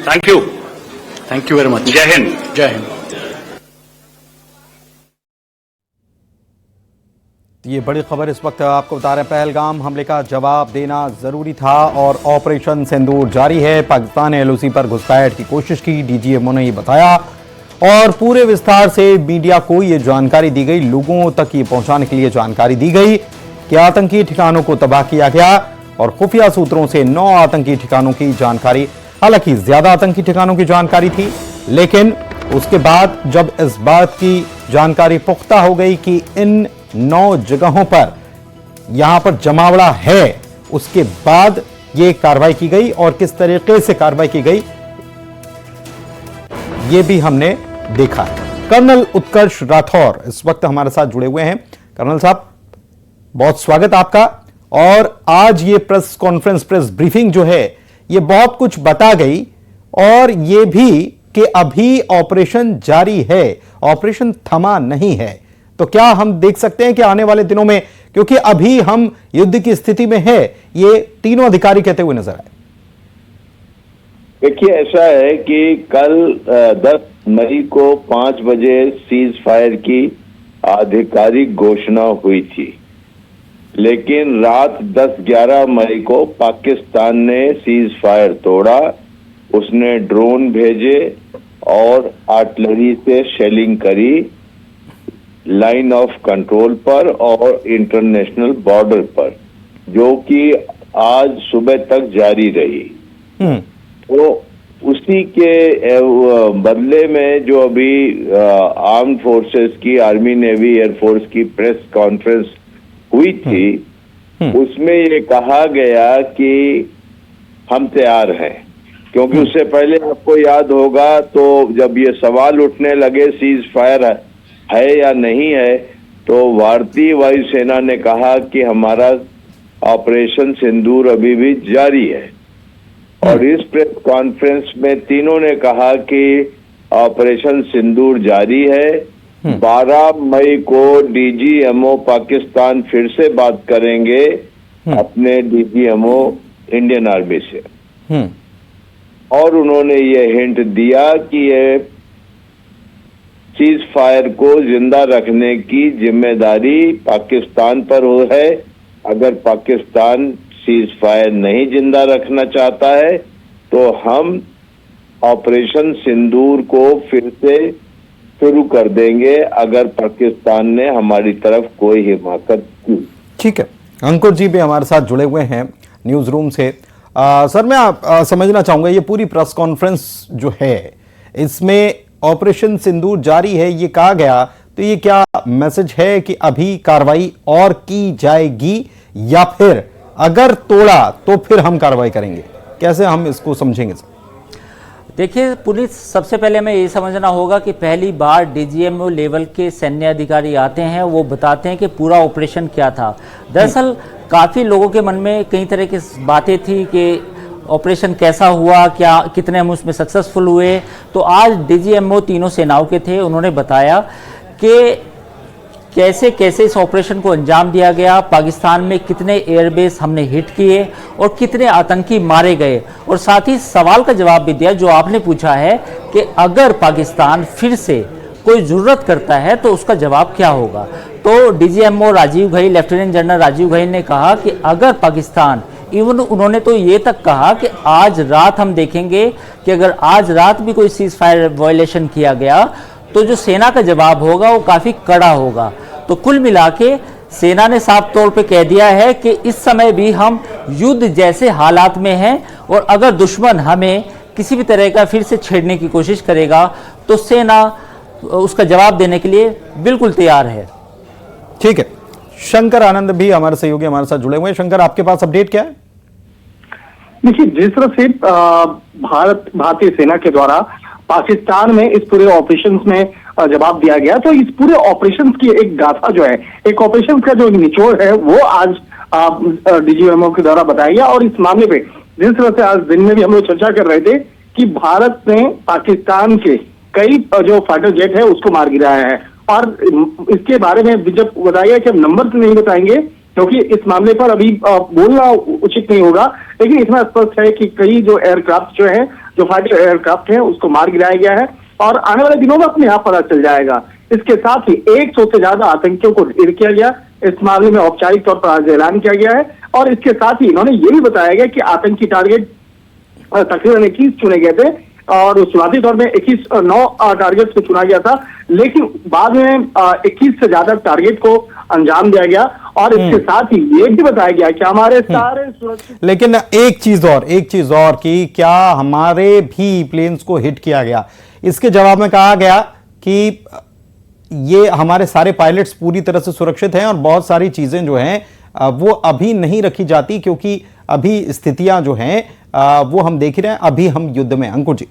Thank you very much. जय हिंद। जय हिंद। ये बड़ी खबर इस वक्त आपको बता रहे हैं, पहलगाम हमले का जवाब देना जरूरी था और ऑपरेशन सिंदूर जारी है। पाकिस्तान ने एलओसी पर घुसपैठ की कोशिश की, डीजीएमओ ने ये बताया और पूरे विस्तार से मीडिया को ये जानकारी दी गई, लोगों तक ये पहुंचाने के लिए जानकारी दी गई कि आतंकी ठिकानों को तबाह किया गया और खुफिया सूत्रों से 9 आतंकी ठिकानों की जानकारी, हालांकि ज्यादा आतंकी ठिकानों की जानकारी थी, लेकिन उसके बाद जब इस बात की जानकारी पुख्ता हो गई कि इन 9 जगहों पर यहां पर जमावड़ा है, उसके बाद यह कार्रवाई की गई और किस तरीके से कार्रवाई की गई यह भी हमने देखा है। कर्नल उत्कर्ष राठौर इस वक्त हमारे साथ जुड़े हुए हैं। कर्नल साहब, बहुत स्वागत आपका। और आज ये प्रेस कॉन्फ्रेंस, प्रेस ब्रीफिंग जो है, ये बहुत कुछ बता गई और ये भी कि अभी ऑपरेशन जारी है, ऑपरेशन थमा नहीं है। तो क्या हम देख सकते हैं कि आने वाले दिनों में, क्योंकि अभी हम युद्ध की स्थिति में है, ये तीनों अधिकारी कहते हुए नजर आए? देखिए, ऐसा है कि कल 10 मई को 5 बजे सीज फायर की आधिकारिक घोषणा हुई थी, लेकिन रात 10-11 मई को पाकिस्तान ने सीज फायर तोड़ा। उसने ड्रोन भेजे और आर्टिलरी से शेलिंग करी लाइन ऑफ कंट्रोल पर और इंटरनेशनल बॉर्डर पर, जो कि आज सुबह तक जारी रही। तो उसी के बदले में जो अभी आर्म्ड फोर्सेस की, आर्मी, नेवी, एयरफोर्स की प्रेस कॉन्फ्रेंस हुई थी, उसमें ये कहा गया कि हम तैयार हैं। क्योंकि उससे पहले आपको याद होगा, तो जब ये सवाल उठने लगे सीज फायर है या नहीं है, तो भारतीय वायुसेना ने कहा कि हमारा ऑपरेशन सिंदूर अभी भी जारी है। और इस प्रेस कॉन्फ्रेंस में तीनों ने कहा कि ऑपरेशन सिंदूर जारी है। 12 मई को डीजीएमओ पाकिस्तान फिर से बात करेंगे अपने डीजीएमओ इंडियन आर्मी से, और उन्होंने ये हिंट दिया कि ये सीज फायर को जिंदा रखने की जिम्मेदारी पाकिस्तान पर है। अगर पाकिस्तान सीज फायर नहीं जिंदा रखना चाहता है तो हम ऑपरेशन सिंदूर को फिर से शुरू कर देंगे, अगर पाकिस्तान ने हमारी तरफ कोई हिमाकत की। ठीक है, अंकुर जी भी हमारे साथ जुड़े हुए हैं न्यूज रूम से। सर, मैं समझना चाहूंगा, ये पूरी प्रेस कॉन्फ्रेंस जो है, इसमें ऑपरेशन सिंदूर जारी है ये कहा गया, तो ये क्या मैसेज है कि अभी कार्रवाई और की जाएगी, या फिर अगर तोड़ा तो फिर हम कार्रवाई करेंगे? कैसे हम इसको समझेंगे सर? देखिए पुलिस, सबसे पहले हमें ये समझना होगा कि पहली बार डीजीएमओ लेवल के सैन्य अधिकारी आते हैं, वो बताते हैं कि पूरा ऑपरेशन क्या था। दरअसल काफ़ी लोगों के मन में कई तरह की बातें थी कि ऑपरेशन कैसा हुआ, क्या कितने हम उसमें सक्सेसफुल हुए। तो आज डीजीएमओ तीनों सेनाओं के थे, उन्होंने बताया कि कैसे कैसे इस ऑपरेशन को अंजाम दिया गया, पाकिस्तान में कितने एयरबेस हमने हिट किए और कितने आतंकी मारे गए, और साथ ही सवाल का जवाब भी दिया जो आपने पूछा है कि अगर पाकिस्तान फिर से कोई ज़रूरत करता है तो उसका जवाब क्या होगा। तो DGMO Rajeev Ghai, lieutenant general Rajeev Ghai ने कहा कि अगर पाकिस्तान, इवन उन्होंने तो ये तक कहा कि आज रात हम देखेंगे कि अगर आज रात भी कोई सीज फायर वायलेशन किया गया तो जो सेना का जवाब होगा वो काफ़ी कड़ा होगा। तो कुल मिला के सेना ने साफ तौर पे कह दिया है कि इस समय भी हम युद्ध जैसे हालात में हैं, और अगर दुश्मन हमें किसी भी तरह का फिर से छेड़ने की कोशिश करेगा तो सेना उसका जवाब देने के लिए बिल्कुल तैयार है। ठीक है, शंकर आनंद भी हमारे सहयोगी हमारे साथ जुड़े हुए हैं। शंकर, आपके पास अपडेट क्या है? देखिए, जिस तरह से भारतीय सेना के द्वारा पाकिस्तान में इस पूरे ऑपरेशन में जवाब दिया गया, तो इस पूरे ऑपरेशन की एक गाथा जो है, एक ऑपरेशन का जो निचोड़ है, वो आज डीजीएमओ के द्वारा बताया गया। और इस मामले पे जिस तरह से आज दिन में भी हम लोग चर्चा कर रहे थे कि भारत ने पाकिस्तान के कई जो फाइटर जेट है उसको मार गिराया है, और इसके बारे में जब बताया गया कि हम नंबर से नहीं बताएंगे क्योंकि इस मामले पर अभी बोलना उचित नहीं होगा, लेकिन इतना स्पष्ट है कि कई जो एयरक्राफ्ट जो है जो फाइटर एयरक्राफ्ट है उसको मार गिराया गया है और आने वाले दिनों में अपने आप पता चल जाएगा। इसके साथ ही 100 से ज्यादा आतंकियों को ढेर किया गया। इस मामले में औपचारिक तौर पर आज ऐलान किया गया है और इसके साथ ही इन्होंने ये भी बताया गया कि आतंकी टारगेट तकरीबन 21 चुने गए थे और शुरुआती तौर में 9 टारगेट को चुना गया था, लेकिन बाद में 21 से ज्यादा टारगेट को अंजाम दिया गया और इसके साथ ही ये भी बताया गया कि हमारे सारे सुरक्षित। लेकिन एक चीज और कि क्या हमारे भी प्लेन्स को हिट किया गया? इसके जवाब में कहा गया कि ये हमारे सारे पायलट्स पूरी तरह से सुरक्षित हैं और बहुत सारी चीजें जो हैं वो अभी नहीं रखी जाती क्योंकि अभी स्थितियां जो हैं वो हम देख रहे हैं, अभी हम युद्ध में। अंकुर जी,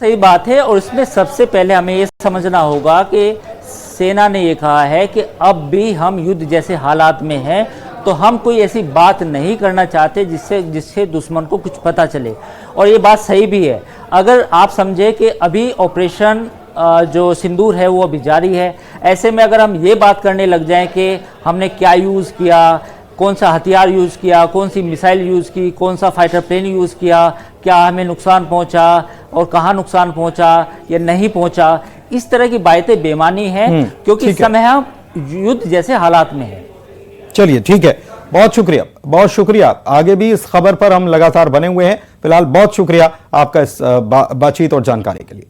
सही बात है और इसमें सबसे पहले हमें ये समझना होगा कि सेना ने ये कहा है कि अब भी हम युद्ध जैसे हालात में हैं, तो हम कोई ऐसी बात नहीं करना चाहते जिससे दुश्मन को कुछ पता चले। और ये बात सही भी है। अगर आप समझे कि अभी ऑपरेशन जो सिंदूर है वो अभी जारी है, ऐसे में अगर हम ये बात करने लग जाएं कि हमने क्या यूज़ किया, कौन सा हथियार यूज़ किया, कौन सी मिसाइल यूज़ की, कौन सा फाइटर प्लेन यूज़ किया, क्या हमें नुकसान पहुंचा और कहाँ नुकसान पहुंचा या नहीं पहुंचा, इस तरह की बातें बेमानी हैं क्योंकि इस समय हम युद्ध जैसे हालात में हैं। चलिए ठीक है, बहुत शुक्रिया। आगे भी इस खबर पर हम लगातार बने हुए हैं। फिलहाल बहुत शुक्रिया आपका इस बातचीत और जानकारी के लिए।